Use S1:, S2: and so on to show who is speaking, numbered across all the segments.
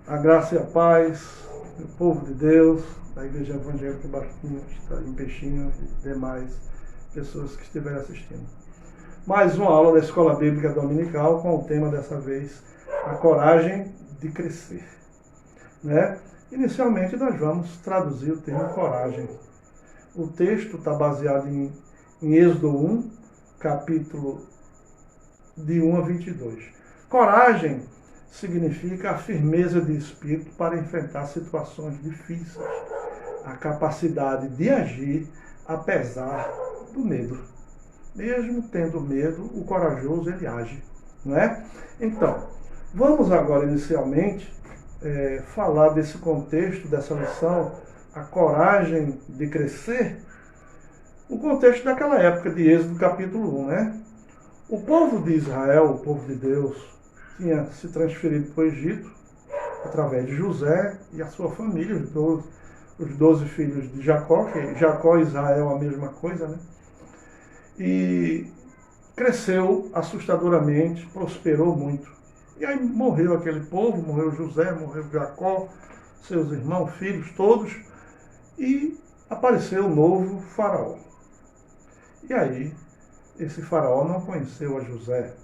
S1: A graça e a paz do povo de Deus, da Igreja Evangélica Batista em Peixinho e demais pessoas que estiverem assistindo. Mais uma aula da Escola Bíblica Dominical com o tema dessa vez, a coragem de crescer. Inicialmente nós vamos traduzir o termo coragem. O texto está baseado em Êxodo 1, capítulo de 1 a 22. Coragem significa a firmeza de espírito para enfrentar situações difíceis, a capacidade de agir apesar do medo. Mesmo tendo medo, o corajoso ele age, não é? Então, vamos agora inicialmente falar desse contexto, dessa lição, a coragem de crescer, o contexto daquela época de Êxodo capítulo 1, né? O povo de Israel, o povo de Deus, tinha se transferido para o Egito através de José e a sua família, os 12 filhos de Jacó, que Jacó e Israel a mesma coisa, né? E cresceu assustadoramente, prosperou muito. E aí morreu aquele povo, morreu José, morreu Jacó, seus irmãos, filhos, todos, e apareceu o novo faraó. E aí, esse faraó não conheceu a José.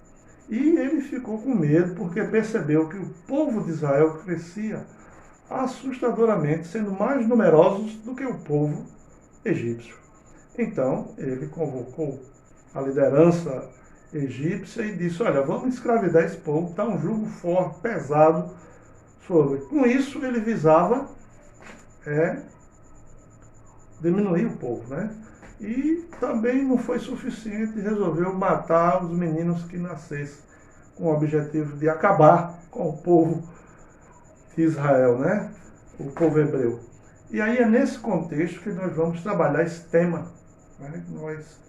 S1: E ele ficou com medo porque percebeu que o povo de Israel crescia assustadoramente, sendo mais numerosos do que o povo egípcio. Então, ele convocou a liderança egípcia e disse, olha, vamos escravidar esse povo, está um jugo forte, pesado sobre. Com isso, ele visava diminuir o povo, né? E também não foi suficiente, resolveu matar os meninos que nascessem, com o objetivo de acabar com o povo de Israel, né? O povo hebreu. E aí é nesse contexto que nós vamos trabalhar esse tema, né? Nós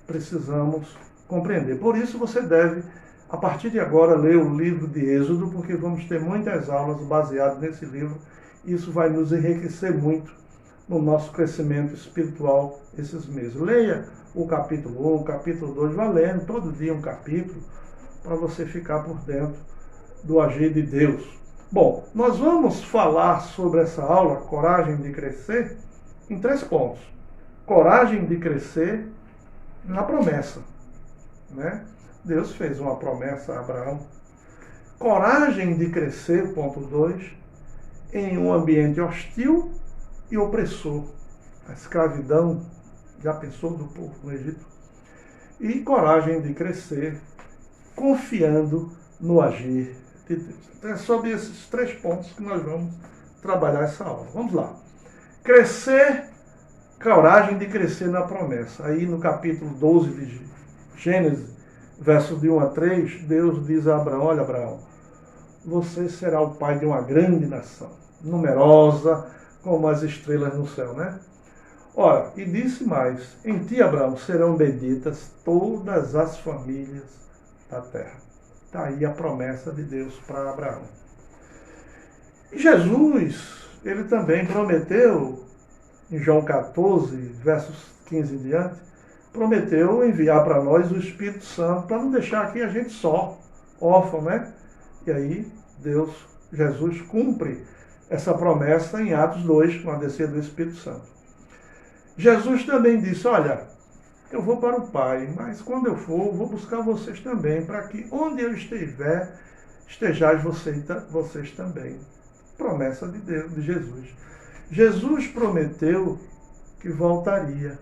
S1: precisamos compreender. Por isso você deve, a partir de agora, ler o livro de Êxodo, porque vamos ter muitas aulas baseadas nesse livro. Isso vai nos enriquecer muito no nosso crescimento espiritual esses meses. Leia o capítulo 1, o capítulo 2, vai lendo todo dia um capítulo, para você ficar por dentro do agir de Deus. Bom, nós vamos falar sobre essa aula, coragem de crescer, em 3 pontos. Coragem de crescer na promessa, né? Deus fez uma promessa a Abraão. Coragem de crescer, ponto 2, em um ambiente hostil e opressor. A escravidão, já pensou do povo no Egito? E coragem de crescer confiando no agir de Deus. Então é sobre esses 3 pontos que nós vamos trabalhar essa aula. Vamos lá. Crescer, coragem de crescer na promessa. Aí no capítulo 12 de Gênesis, versos de 1 a 3, Deus diz a Abraão, olha Abraão, você será o pai de uma grande nação, numerosa como as estrelas no céu, né? Ora, e disse mais, em ti, Abraão, serão benditas todas as famílias da terra. Está aí a promessa de Deus para Abraão. E Jesus, ele também prometeu, em João 14, versos 15 em diante, prometeu enviar para nós o Espírito Santo, para não deixar aqui a gente só, órfão, né? E aí, Jesus cumpre essa promessa em Atos 2, com a descida do Espírito Santo. Jesus também disse, olha, eu vou para o Pai, mas quando eu for, vou buscar vocês também, para que onde eu estiver, estejais vocês também. Promessa de Deus, de Jesus. Jesus prometeu que voltaria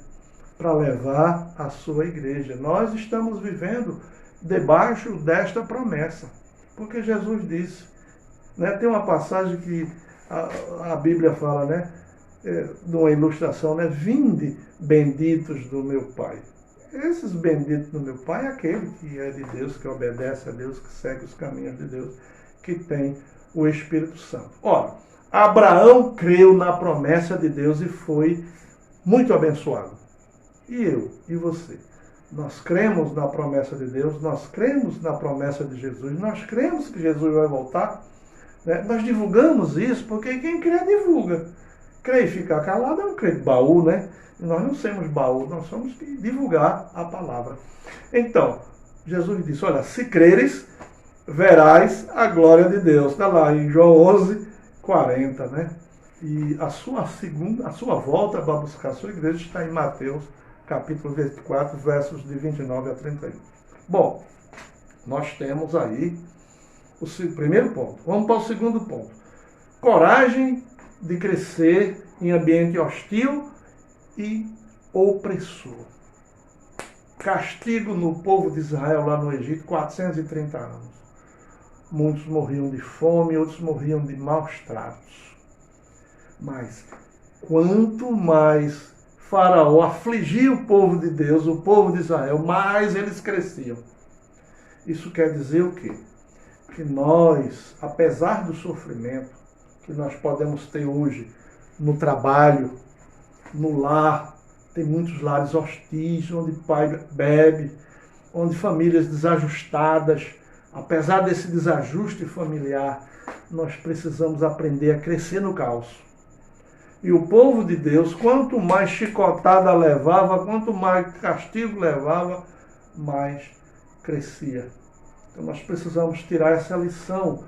S1: para levar a sua igreja. Nós estamos vivendo debaixo desta promessa, porque Jesus disse, né, tem uma passagem que a Bíblia fala, né, numa ilustração, né, vinde benditos do meu Pai. Esses benditos do meu Pai é aquele que é de Deus, que obedece a Deus, que segue os caminhos de Deus, que tem o Espírito Santo. Ora, Abraão creu na promessa de Deus e foi muito abençoado. E eu, e você? Nós cremos na promessa de Deus, nós cremos na promessa de Jesus, nós cremos que Jesus vai voltar, né? Nós divulgamos isso porque quem crê divulga. Crer e ficar calado é um crer de baú, né? E nós não somos baú, nós somos que divulgar a palavra. Então, Jesus disse, olha, se creres, verás a glória de Deus. Está lá em João 11, 40, né? E a sua volta para buscar a sua igreja está em Mateus, capítulo 24, versos de 29 a 31. Bom, nós temos aí o primeiro ponto. Vamos para o segundo ponto. Coragem de crescer em ambiente hostil e opressor. Castigo no povo de Israel lá no Egito, 430 anos. Muitos morriam de fome, outros morriam de maus tratos. Mas quanto mais Faraó afligia o povo de Deus, o povo de Israel, mais eles cresciam. Isso quer dizer o quê? Que nós, apesar do sofrimento que nós podemos ter hoje no trabalho, no lar, tem muitos lares hostis, onde pai bebe, onde famílias desajustadas, apesar desse desajuste familiar, nós precisamos aprender a crescer no caos. E o povo de Deus, quanto mais chicotada levava, quanto mais castigo levava, mais crescia. Então nós precisamos tirar essa lição,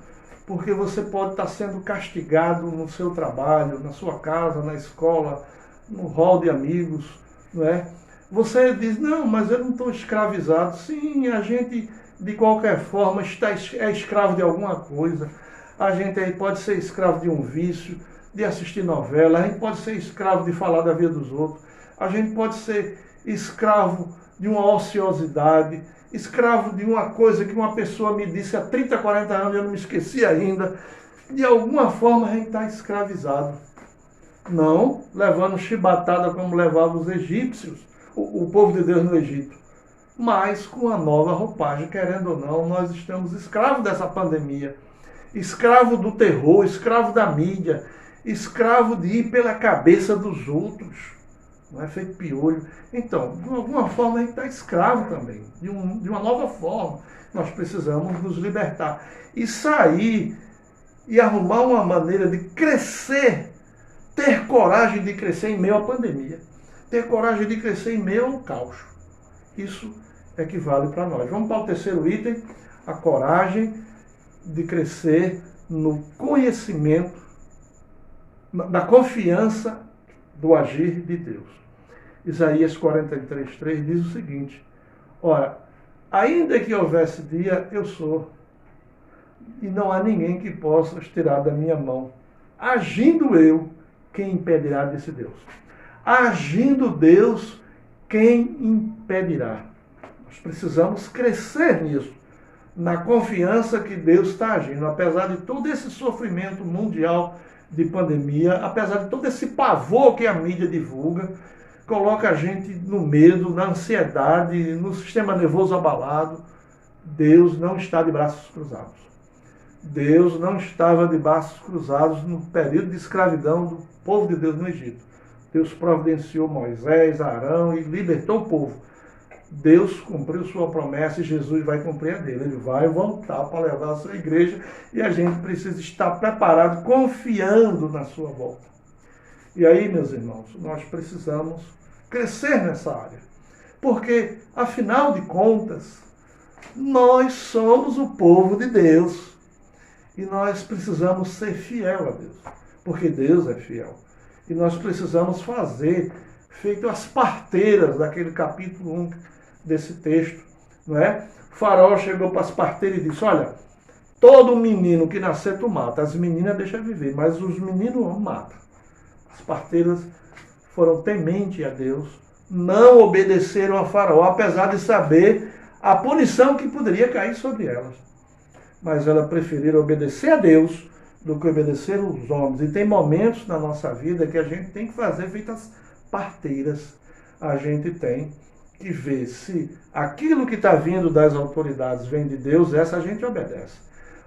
S1: porque você pode estar sendo castigado no seu trabalho, na sua casa, na escola, no hall de amigos, não é? Você diz, não, mas eu não estou escravizado. Sim, a gente, de qualquer forma, é escravo de alguma coisa. A gente aí pode ser escravo de um vício, de assistir novela, a gente pode ser escravo de falar da vida dos outros, a gente pode ser escravo de uma ociosidade, escravo de uma coisa que uma pessoa me disse há 30, 40 anos e eu não me esqueci ainda. De alguma forma a gente está escravizado. Não levando chibatada como levavam os egípcios, o povo de Deus no Egito. Mas com a nova roupagem, querendo ou não, nós estamos escravos dessa pandemia. Escravo do terror, escravo da mídia, escravo de ir pela cabeça dos outros. Não é feito piolho. Então, de alguma forma a gente está escravo também. De uma nova forma. Nós precisamos nos libertar. E sair e arrumar uma maneira de crescer. Ter coragem de crescer em meio à pandemia. Ter coragem de crescer em meio ao caos. Isso é que vale para nós. Vamos para o terceiro item. A coragem de crescer no conhecimento, na confiança do agir de Deus. Isaías 43:3 diz o seguinte: ora, ainda que houvesse dia, eu sou, e não há ninguém que possa tirar da minha mão. Agindo eu, quem impedirá, disse Deus. Agindo Deus, quem impedirá? Nós precisamos crescer nisso, na confiança que Deus está agindo, apesar de todo esse sofrimento mundial de pandemia, apesar de todo esse pavor que a mídia divulga, coloca a gente no medo, na ansiedade, no sistema nervoso abalado. Deus não está de braços cruzados. Deus não estava de braços cruzados no período de escravidão do povo de Deus no Egito. Deus providenciou Moisés, Arão e libertou o povo. Deus cumpriu sua promessa e Jesus vai cumprir a dele. Ele vai voltar para levar a sua igreja e a gente precisa estar preparado, confiando na sua volta. E aí, meus irmãos, nós precisamos crescer nessa área. Porque, afinal de contas, nós somos o povo de Deus. E nós precisamos ser fiel a Deus. Porque Deus é fiel. E nós precisamos fazer, feito as parteiras daquele capítulo 1 desse texto, não é? O faraó chegou para as parteiras e disse, olha, todo menino que nascer tu mata, as meninas deixa viver, mas os meninos não matam. As parteiras foram tementes a Deus, não obedeceram a faraó, apesar de saber a punição que poderia cair sobre elas. Mas elas preferiram obedecer a Deus do que obedecer aos homens. E tem momentos na nossa vida que a gente tem que fazer feitas parteiras. A gente tem que ver se aquilo que está vindo das autoridades vem de Deus, essa a gente obedece.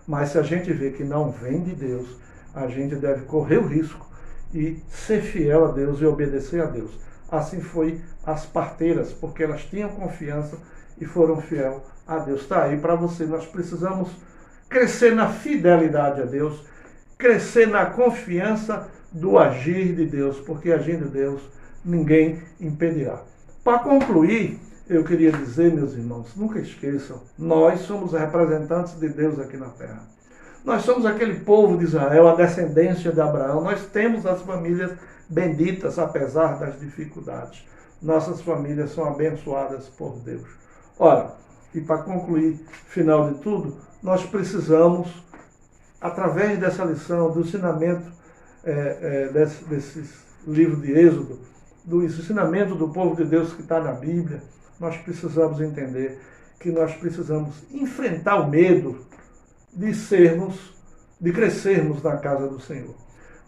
S1: Mas se a gente vê que não vem de Deus, a gente deve correr o risco e ser fiel a Deus e obedecer a Deus. Assim foi as parteiras, porque elas tinham confiança e foram fiel a Deus. Está aí para você. Nós precisamos crescer na fidelidade a Deus, crescer na confiança do agir de Deus, porque agindo Deus, ninguém impedirá. Para concluir, eu queria dizer, meus irmãos, nunca esqueçam, nós somos representantes de Deus aqui na Terra. Nós somos aquele povo de Israel, a descendência de Abraão. Nós temos as famílias benditas, apesar das dificuldades. Nossas famílias são abençoadas por Deus. Ora, e para concluir, final de tudo, nós precisamos, através dessa lição, do ensinamento desse livro de Êxodo, do ensinamento do povo de Deus que está na Bíblia, nós precisamos entender que nós precisamos enfrentar o medo de crescermos na casa do Senhor.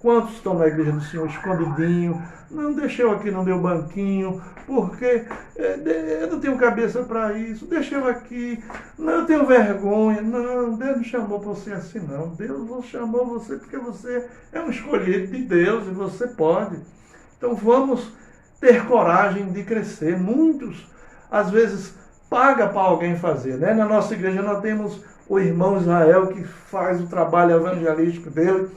S1: Quantos estão na igreja do Senhor escondidinho? Não, deixa eu aqui no meu banquinho, porque eu não tenho cabeça para isso. Deixa eu aqui. Não, eu tenho vergonha. Não, Deus não chamou você assim, não. Deus chamou você porque você é um escolhido de Deus e você pode. Então vamos ter coragem de crescer. Muitos, às vezes, pagam para alguém fazer, né? Na nossa igreja nós temos o irmão Israel que faz o trabalho evangelístico dele.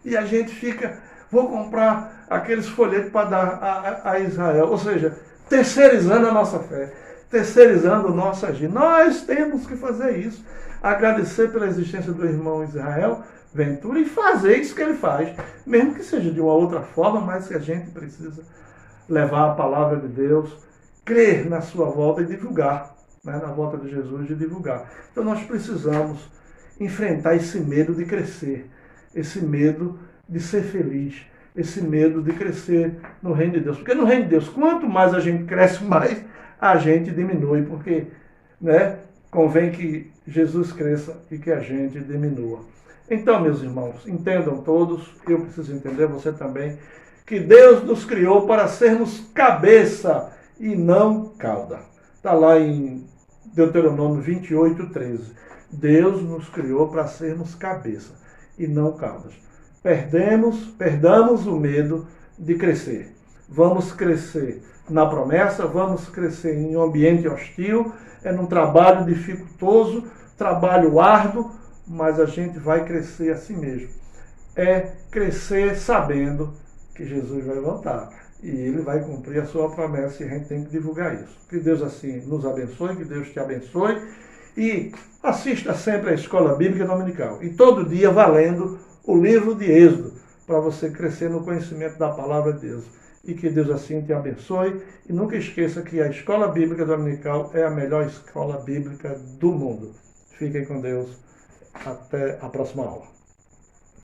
S1: E a gente fica, vou comprar aqueles folhetos para dar a Israel. Ou seja, terceirizando a nossa fé, terceirizando o nosso agir. Nós temos que fazer isso. Agradecer pela existência do irmão Israel Ventura e fazer isso que ele faz. Mesmo que seja de uma outra forma, mas que a gente precisa levar a palavra de Deus, crer na sua volta e divulgar, né, na volta de Jesus e divulgar. Então nós precisamos enfrentar esse medo de crescer. Esse medo de ser feliz, esse medo de crescer no reino de Deus. Porque no reino de Deus, quanto mais a gente cresce, mais a gente diminui, porque, né, convém que Jesus cresça e que a gente diminua. Então, meus irmãos, entendam todos, eu preciso entender, você também, que Deus nos criou para sermos cabeça e não cauda. Está lá em Deuteronômio 28:13. Deus nos criou para sermos cabeça e não caudas. Perdamos o medo de crescer. Vamos crescer na promessa, vamos crescer em um ambiente hostil, num trabalho dificultoso, trabalho árduo, mas a gente vai crescer assim mesmo. É crescer sabendo que Jesus vai voltar e Ele vai cumprir a sua promessa e a gente tem que divulgar isso. Que Deus assim nos abençoe, que Deus te abençoe. E assista sempre à Escola Bíblica Dominical. E todo dia valendo o livro de Êxodo, para você crescer no conhecimento da palavra de Deus. E que Deus assim te abençoe. E nunca esqueça que a Escola Bíblica Dominical é a melhor escola bíblica do mundo. Fiquem com Deus. Até a próxima aula.